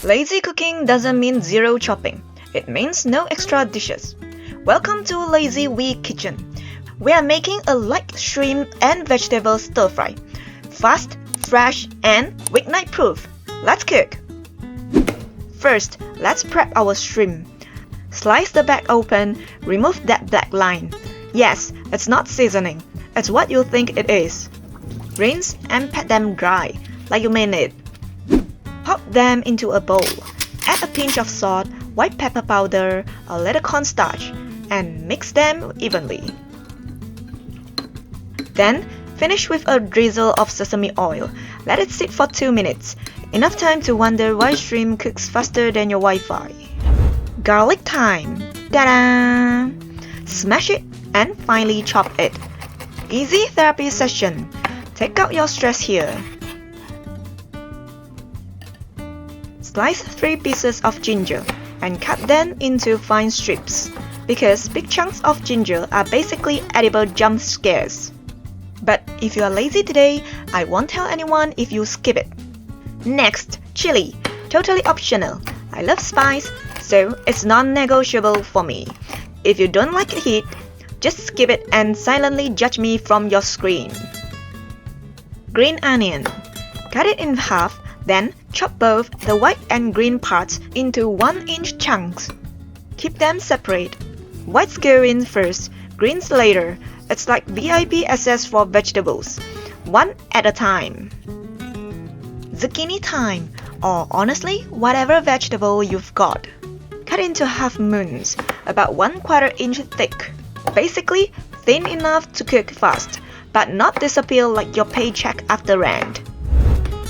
Lazy cooking doesn't mean zero chopping. It means no extra dishes. Welcome to Lazy Week Kitchen. We are making a light shrimp and vegetable stir fry. Fast, fresh, and weeknight proof. Let's cook. First, let's prep our shrimp. Slice the back open, remove that black line. Yes, it's not seasoning. It's what you think it is. Rinse and pat them dry, like you mean it. Pop them into a bowl. Add a pinch of salt, white pepper powder, a little cornstarch, and mix them evenly. Then, finish with a drizzle of sesame oil. Let it sit for 2 minutes. Enough time to wonder why shrimp cooks faster than your Wi-Fi. Garlic time. Ta-da! Smash it and finely chop it. Easy therapy session. Take out your stress here. Slice 3 pieces of ginger and cut them into fine strips, because big chunks of ginger are basically edible jump scares. But if you are lazy today, I won't tell anyone if you skip it. Next, chili. Totally optional. I love spice, so it's non-negotiable for me. If you don't like heat, just skip it and silently judge me from your screen. Green onion. Cut it in half, then chop both the white and green parts into 1-inch chunks. Keep them separate. Whites go in first, greens later. It's like VIP access for vegetables. One at a time. Zucchini time, or honestly, whatever vegetable you've got. Cut into half moons, about 1/4 inch thick. Basically, thin enough to cook fast, but not disappear like your paycheck after rent.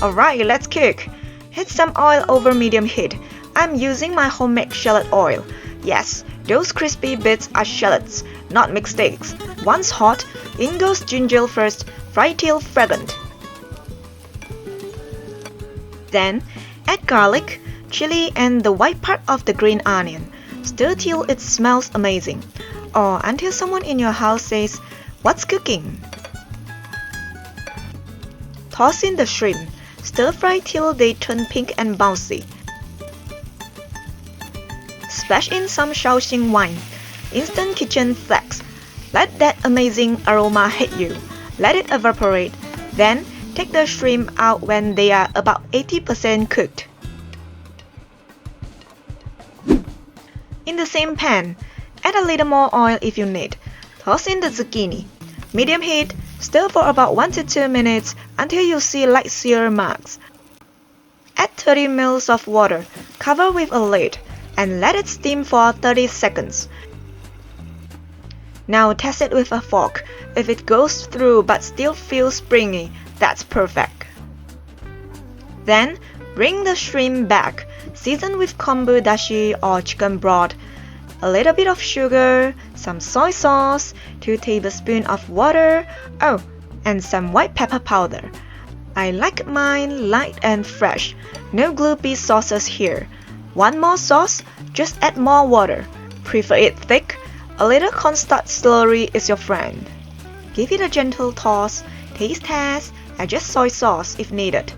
Alright, let's cook. Heat some oil over medium heat. I'm using my homemade shallot oil. Yes, those crispy bits are shallots, not mistakes. Once hot, in goes ginger first, fry till fragrant. Then, add garlic, chili, and the white part of the green onion. Stir till it smells amazing, or until someone in your house says, "What's cooking?" Toss in the shrimp. Stir fry till they turn pink and bouncy. Splash in some Shaoxing wine, instant kitchen flex. Let that amazing aroma hit you. Let it evaporate. Then, take the shrimp out when they are about 80% cooked. In the same pan, add a little more oil if you need. Toss in the zucchini. Medium heat, stir for about 1 to 2 minutes until you see light sear marks. Add 30 ml of water, cover with a lid, and let it steam for 30 seconds. Now test it with a fork. If it goes through but still feels springy, that's perfect. Then, bring the shrimp back. Season with kombu dashi or chicken broth, a little bit of sugar, some soy sauce, 2 tablespoons of water, and some white pepper powder. I like mine light and fresh. No gloopy sauces here. Want more sauce? Just add more water. Prefer it thick? A little cornstarch slurry is your friend. Give it a gentle toss, taste test, adjust soy sauce if needed.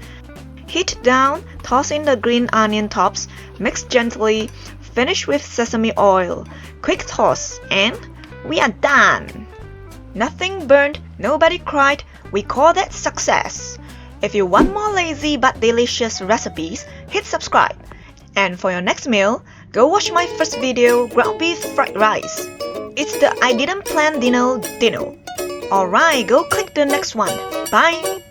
Heat down, toss in the green onion tops, mix gently, finish with sesame oil. Quick toss, and we are done! Nothing burned, nobody cried, we call that success. If you want more lazy but delicious recipes, hit subscribe. And for your next meal, go watch my first video, ground beef fried rice. It's the I didn't plan dinner. Alright, go click the next one. Bye!